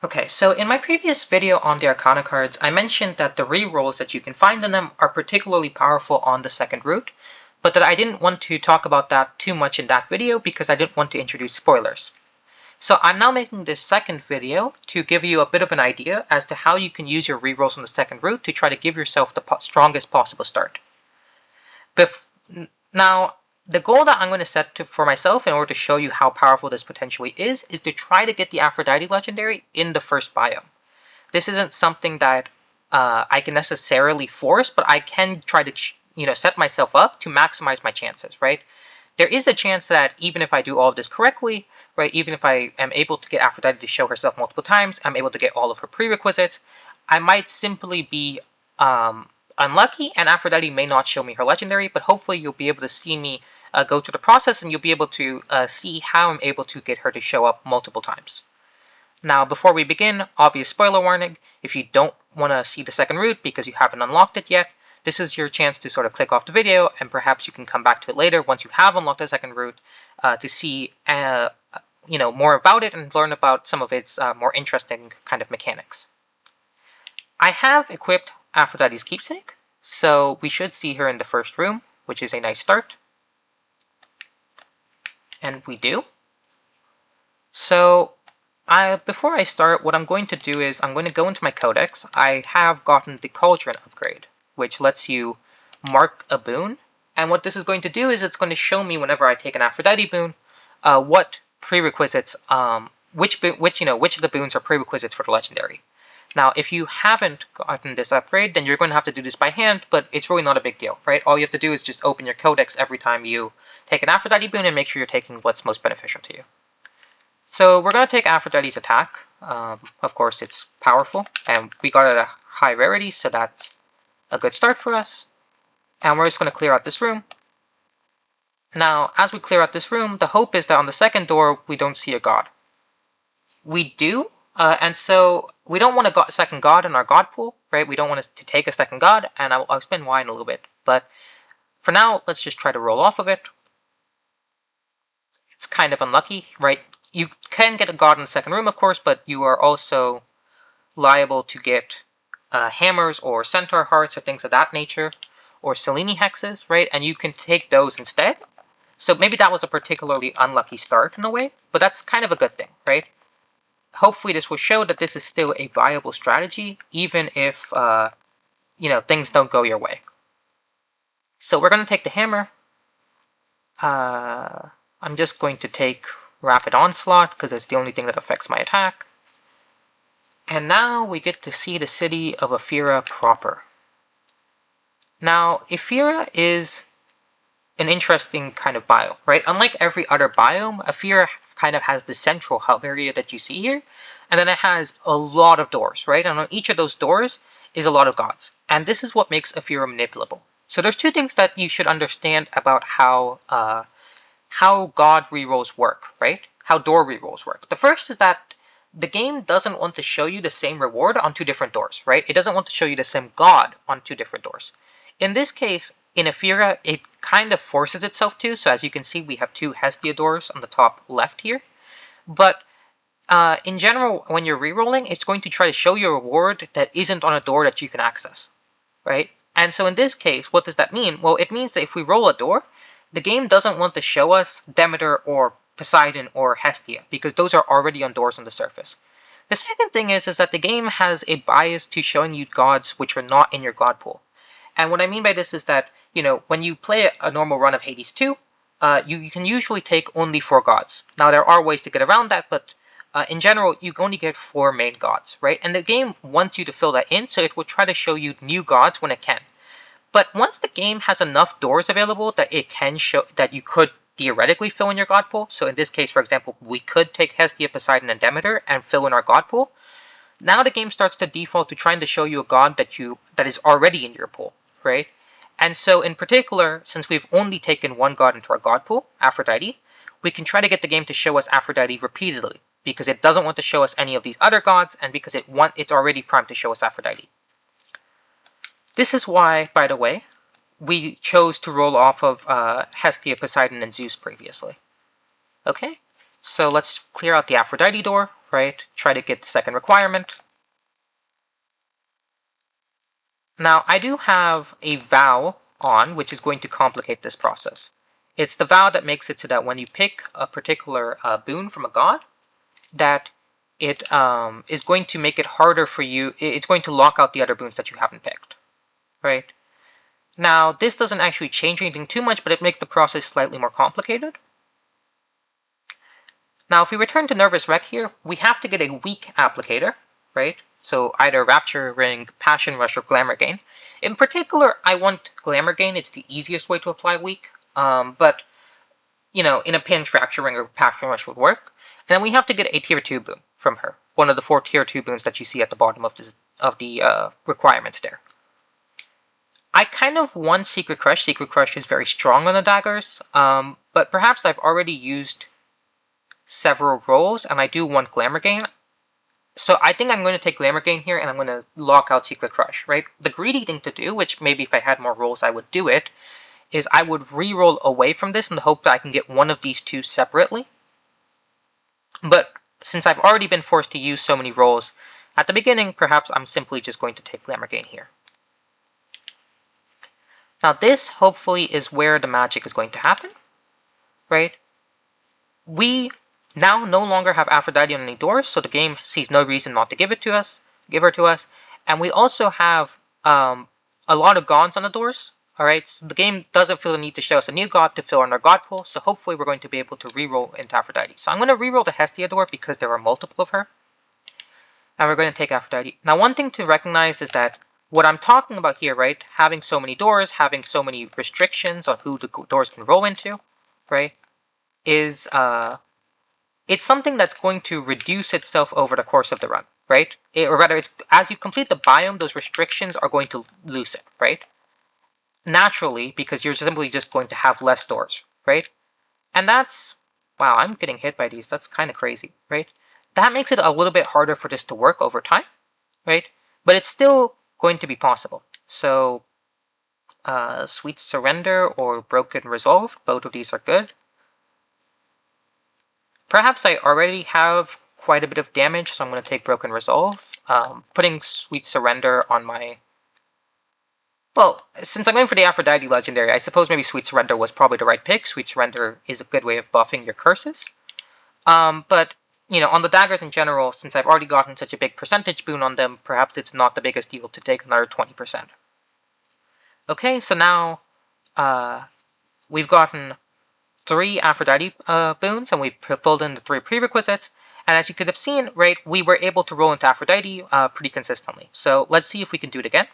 Okay, so in my previous video on the Arcana cards, I mentioned that the rerolls that you can find in them are particularly powerful on the second route, but that I didn't want to talk about that too much in that video because I didn't want to introduce spoilers. So I'm now making this second video to give you a bit of an idea as to how you can use your rerolls on the second route to try to give yourself the strongest possible start. Now, the goal that I'm going to set for myself in order to show you how powerful this potentially is to try to get the Aphrodite legendary in the first biome. This isn't something that I can necessarily force, but I can try to set myself up to maximize my chances, right? There is a chance that even if I do all of this correctly, right, even if I am able to get Aphrodite to show herself multiple times, I'm able to get all of her prerequisites, I might simply be unlucky and Aphrodite may not show me her legendary, but hopefully you'll be able to see me go through the process and you'll be able to see how I'm able to get her to show up multiple times. Now, before we begin, obvious spoiler warning, if you don't want to see the second route because you haven't unlocked it yet, this is your chance to sort of click off the video, and perhaps you can come back to it later once you have unlocked the second route to see more about it and learn about some of its more interesting kind of mechanics. I have equipped Aphrodite's keepsake, so we should see her in the first room, which is a nice start. And we do. So before I start, what I'm going to do is I'm going to go into my codex. I have gotten the Cauldron upgrade, which lets you mark a boon. And what this is going to do is it's going to show me whenever I take an Aphrodite boon, what prerequisites, which of the boons are prerequisites for the legendary. Now, if you haven't gotten this upgrade, then you're going to have to do this by hand, but it's really not a big deal, right? All you have to do is just open your codex every time you take an Aphrodite boon and make sure you're taking what's most beneficial to you. So we're going to take Aphrodite's attack. Of course, it's powerful, and we got it at a high rarity, so that's a good start for us. And we're just going to clear out this room. Now, as we clear out this room, the hope is that on the second door, we don't see a god. We do, and so we don't want a second god in our god pool, right? We don't want to take a second god, and I'll explain why in a little bit. But for now, let's just try to roll off of it. It's kind of unlucky, right? You can get a god in the second room, of course, but you are also liable to get hammers or centaur hearts or things of that nature, or Selene hexes, right? And you can take those instead. So maybe that was a particularly unlucky start in a way, but that's kind of a good thing, right? Hopefully this will show that this is still a viable strategy, even if things don't go your way. So we're going to take the hammer. I'm just going to take Rapid Onslaught because it's the only thing that affects my attack. And now we get to see the city of Ephyra proper. Now, Ephyra is an interesting kind of biome, right? Unlike every other biome, Ephyra kind of has the central hub area that you see here, and then it has a lot of doors, right? And on each of those doors is a lot of gods, and this is what makes Ephyra manipulable. So there's two things that you should understand about how god rerolls work, right? How door rerolls work. The first is that the game doesn't want to show you the same reward on two different doors, right? It doesn't want to show you the same god on two different doors. In this case, in Ephyra, it kind of forces itself to. So as you can see, we have two Hestia doors on the top left here. But in general, when you're rerolling, it's going to try to show you a reward that isn't on a door that you can access, right? And so in this case, what does that mean? Well, it means that if we roll a door, the game doesn't want to show us Demeter or Poseidon or Hestia, because those are already on doors on the surface. The second thing is that the game has a bias to showing you gods which are not in your god pool. And what I mean by this is that, when you play a normal run of Hades 2, you can usually take only 4 gods. Now, there are ways to get around that, but in general, you only get 4 main gods, right? And the game wants you to fill that in, so it will try to show you new gods when it can. But once the game has enough doors available that it can show that you could theoretically fill in your god pool, so in this case, for example, we could take Hestia, Poseidon, and Demeter and fill in our god pool, now the game starts to default to trying to show you a god that is already in your pool, right? And so in particular, since we've only taken one god into our god pool, Aphrodite, we can try to get the game to show us Aphrodite repeatedly, because it doesn't want to show us any of these other gods, and because it's already primed to show us Aphrodite. This is why, by the way, we chose to roll off of Hestia, Poseidon, and Zeus previously. Okay, so let's clear out the Aphrodite door. right? Try to get the second requirement. Now, I do have a vow on, which is going to complicate this process. It's the vow that makes it so that when you pick a particular boon from a god, that it is going to make it harder for you. It's going to lock out the other boons that you haven't picked, right? Now, this doesn't actually change anything too much, but it makes the process slightly more complicated. Now, if we return to Nervous Wreck here, we have to get a weak applicator, right? So either Rapture Ring, Passion Rush, or Glamour Gain. In particular, I want Glamour Gain. It's the easiest way to apply weak. But, you know, in a pinch, Rapture Ring or Passion Rush would work. And then we have to get a Tier 2 boon from her. One of the 4 Tier 2 boons that you see at the bottom of the requirements there. I kind of want Secret Crush. Secret Crush is very strong on the daggers. But perhaps I've already used several rolls, and I do want Glamour Gain. So I think I'm going to take Glamour Gain here, and I'm going to lock out Secret Crush, right? The greedy thing to do, which maybe if I had more rolls I would do it, is I would re-roll away from this in the hope that I can get one of these two separately. But since I've already been forced to use so many rolls at the beginning, perhaps I'm simply just going to take Glamour Gain here. Now this, hopefully, is where the magic is going to happen, right? We now no longer have Aphrodite on any doors, so the game sees no reason not to give her to us. And we also have a lot of gods on the doors. Alright, so the game doesn't feel the need to show us a new god to fill in our god pool, so hopefully we're going to be able to reroll into Aphrodite. So I'm going to reroll the Hestia door because there are multiple of her. And we're going to take Aphrodite. Now one thing to recognize is that what I'm talking about here, right, having so many doors, having so many restrictions on who the doors can roll into, right, is it's something that's going to reduce itself over the course of the run, right? Or rather, it's as you complete the biome, those restrictions are going to loosen, right? Naturally, because you're simply just going to have less doors, right? And that's, wow, I'm getting hit by these. That's kind of crazy, right? That makes it a little bit harder for this to work over time, right? But it's still going to be possible. So, Sweet Surrender or Broken Resolve, both of these are good. Perhaps I already have quite a bit of damage, so I'm going to take Broken Resolve. Putting Sweet Surrender on my... Well, since I'm going for the Aphrodite Legendary, I suppose maybe Sweet Surrender was probably the right pick. Sweet Surrender is a good way of buffing your curses. But, you know, on the daggers in general, since I've already gotten such a big percentage boon on them, perhaps it's not the biggest deal to take another 20%. Okay, so now we've gotten 3 Aphrodite boons, and we've filled in the 3 prerequisites. And as you could have seen, right, we were able to roll into Aphrodite pretty consistently. So let's see if we can do it again.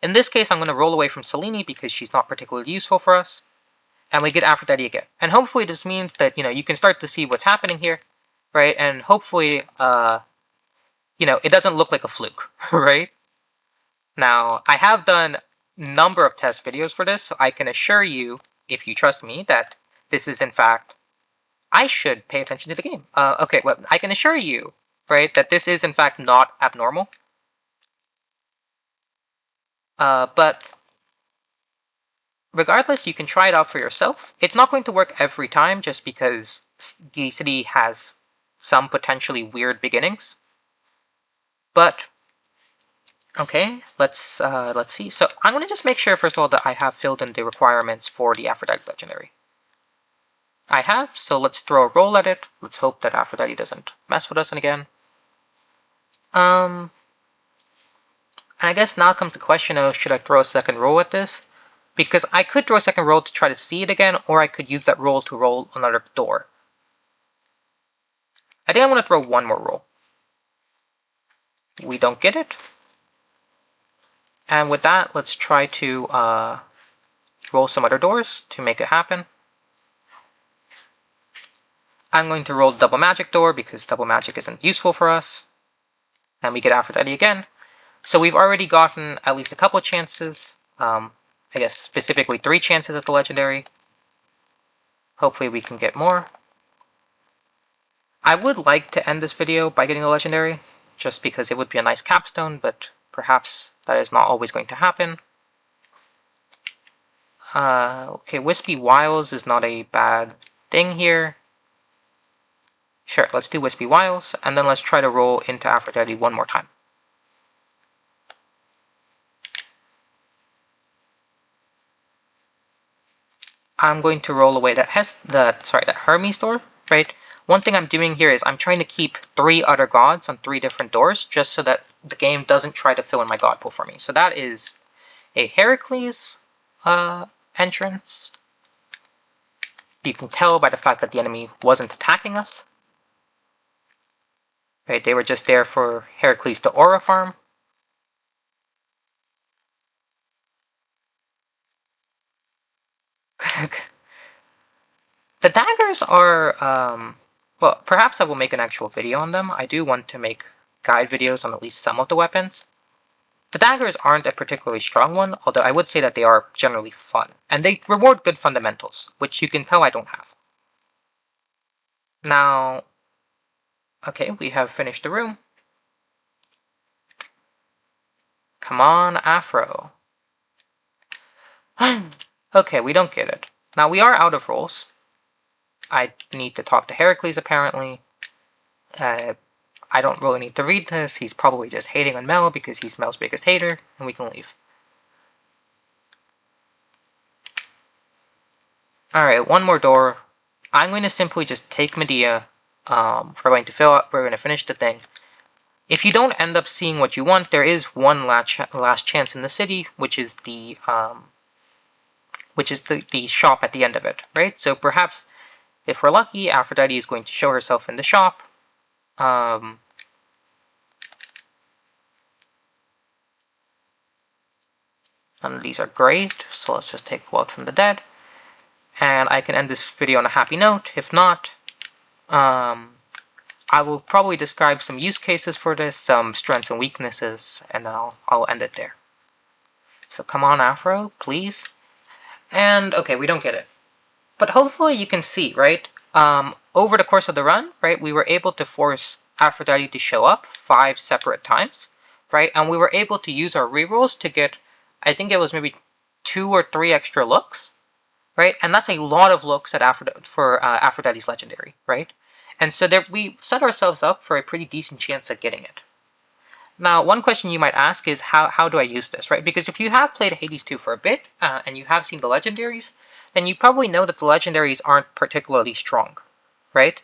In this case, I'm going to roll away from Selene because she's not particularly useful for us. And we get Aphrodite again. And hopefully this means that, you know, you can start to see what's happening here, right? And hopefully, you know, it doesn't look like a fluke, right? Now, I have done a number of test videos for this, so I can assure you, if you trust me, that this is in fact, I should pay attention to the game. Okay, well, I can assure you, right, that this is in fact not abnormal. But regardless, you can try it out for yourself. It's not going to work every time just because the city has some potentially weird beginnings. But okay, let's see. So I'm going to just make sure first of all that I have filled in the requirements for the Aphrodite Legendary. I have, so let's throw a roll at it. Let's hope that Aphrodite doesn't mess with us again. And I guess now comes the question of, should I throw a second roll at this? Because I could throw a second roll to try to see it again, or I could use that roll to roll another door. I think I'm going to throw one more roll. We don't get it. And with that, let's try to roll some other doors to make it happen. I'm going to roll the double magic door because double magic isn't useful for us. And we get Aphrodite again. So we've already gotten at least a couple of chances. I guess specifically 3 chances at the legendary. Hopefully we can get more. I would like to end this video by getting a legendary, just because it would be a nice capstone, but perhaps that is not always going to happen. Okay, Wispy Wiles is not a bad thing here. Sure, let's do Wispy Wiles, and then let's try to roll into Aphrodite one more time. I'm going to roll away that Hermes door, right? One thing I'm doing here is I'm trying to keep 3 other gods on 3 different doors, just so that the game doesn't try to fill in my god pool for me. So that is a Heracles entrance. You can tell by the fact that the enemy wasn't attacking us. Right, they were just there for Heracles to aura farm. The daggers are, well, perhaps I will make an actual video on them. I do want to make guide videos on at least some of the weapons. The daggers aren't a particularly strong one, although I would say that they are generally fun. And they reward good fundamentals, which you can tell I don't have. Now, okay, we have finished the room. Come on, Afro. Okay, we don't get it. Now, we are out of rolls. I need to talk to Heracles, apparently. I don't really need to read this. He's probably just hating on Mel because he's Mel's biggest hater, and we can leave. Alright, one more door. I'm going to simply just take Medea. We're going to finish the thing. If you don't end up seeing what you want, there is one last chance in the city, which is the shop at the end of it, right? So perhaps, if we're lucky, Aphrodite is going to show herself in the shop. None of these are great, so let's just take Walk from the Dead. And I can end this video on a happy note. If not, I will probably describe some use cases for this, some strengths and weaknesses, and then I'll end it there. So come on, Afro, please. And okay, we don't get it. But hopefully you can see, right? Over the course of the run, right, we were able to force Aphrodite to show up 5 separate times, right? And we were able to use our rerolls to get, I think it was maybe 2 or 3 extra looks, right? And that's a lot of looks at Aphrodite's legendary, right? And so there, we set ourselves up for a pretty decent chance at getting it. Now, one question you might ask is, how do I use this, right? Because if you have played Hades 2 for a bit, and you have seen the legendaries, then you probably know that the legendaries aren't particularly strong, right?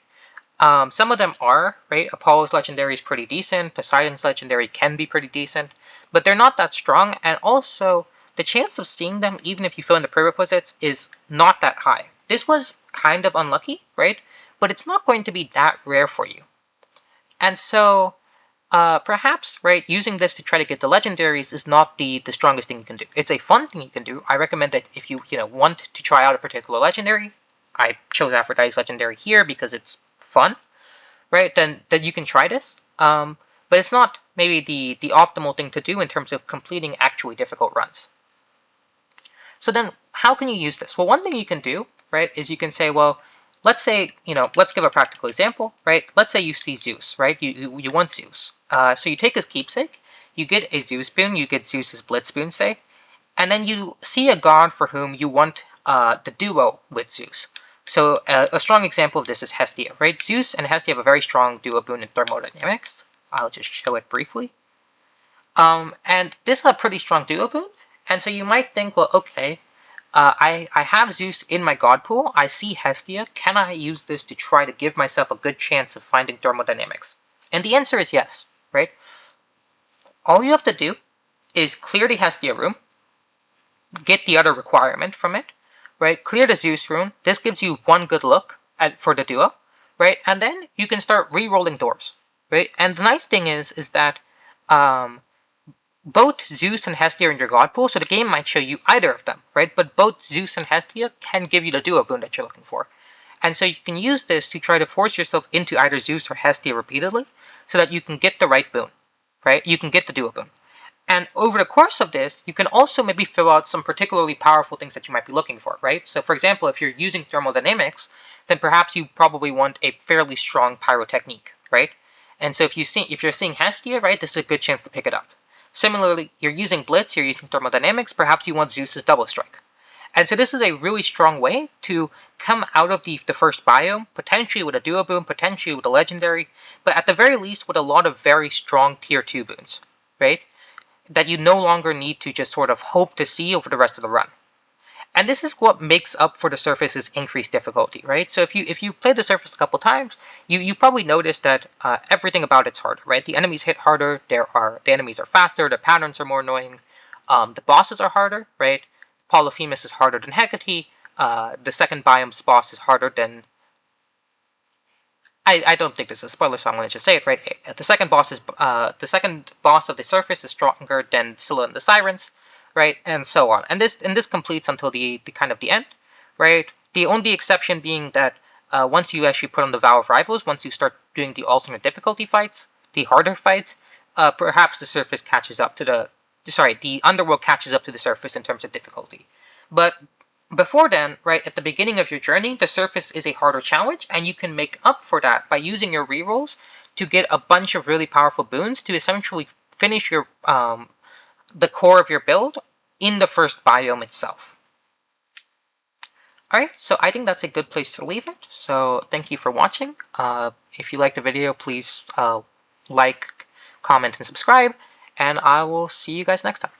Some of them are, right? Apollo's legendary is pretty decent, Poseidon's legendary can be pretty decent, but they're not that strong, and also, the chance of seeing them, even if you fill in the prerequisites, is not that high. This was kind of unlucky, right? But it's not going to be that rare for you. And so, perhaps, right, using this to try to get the legendaries is not the strongest thing you can do. It's a fun thing you can do. I recommend that if you want to try out a particular legendary, I chose Aphrodite's legendary here because it's fun, right? Then you can try this. But it's not maybe the optimal thing to do in terms of completing actually difficult runs. So then, how can you use this? Well, one thing you can do, right, is you can say, well, let's say, let's give a practical example, right? Let's say you see Zeus, right? You want Zeus. So you take his keepsake, you get a Zeus boon, you get Zeus's Blitz boon, say, and then you see a god for whom you want the duo with Zeus. So a strong example of this is Hestia, right? Zeus and Hestia have a very strong duo boon in thermodynamics. I'll just show it briefly. And this is a pretty strong duo boon, and so you might think, well, okay, I have Zeus in my god pool, I see Hestia, can I use this to try to give myself a good chance of finding thermodynamics? And the answer is yes, right? All you have to do is clear the Hestia room, get the other requirement from it, right? Clear the Zeus room, this gives you one good look for the duo, right? And then you can start re-rolling doors, right? And the nice thing is that both Zeus and Hestia are in your god pool, so the game might show you either of them, right? But both Zeus and Hestia can give you the duo boon that you're looking for. And so you can use this to try to force yourself into either Zeus or Hestia repeatedly, so that you can get the right boon, right? You can get the duo boon. And over the course of this, you can also maybe fill out some particularly powerful things that you might be looking for, right? So for example, if you're using thermodynamics, then perhaps you probably want a fairly strong pyrotechnique, right? And so if you're seeing Hestia, right, this is a good chance to pick it up. Similarly, you're using Blitz, you're using thermodynamics, perhaps you want Zeus's double strike. And so this is a really strong way to come out of the first biome, potentially with a duo boon, potentially with a legendary, but at the very least with a lot of very strong tier 2 boons, right? That you no longer need to just sort of hope to see over the rest of the run. And this is what makes up for the surface's increased difficulty, right? So if you play the surface a couple times, you probably notice that everything about it's harder, right? The enemies hit harder, the enemies are faster, the patterns are more annoying, the bosses are harder, right? Polyphemus is harder than Hecate. The second biome's boss is harder than... I don't think this is a spoiler, so I'm going to just say it, right? The second boss of the surface is stronger than Scylla and the Sirens, right? And so on. And this completes until the kind of the end, right? The only exception being that once you actually put on the Vow of Rivals, once you start doing the alternate difficulty fights, the harder fights, perhaps the surface catches up to the underworld catches up to the surface in terms of difficulty. But before then, right, at the beginning of your journey, the surface is a harder challenge, and you can make up for that by using your rerolls to get a bunch of really powerful boons to essentially finish your the core of your build in the first biome itself. Alright, so I think that's a good place to leave it. So thank you for watching. If you liked the video, please like, comment, and subscribe, and I will see you guys next time.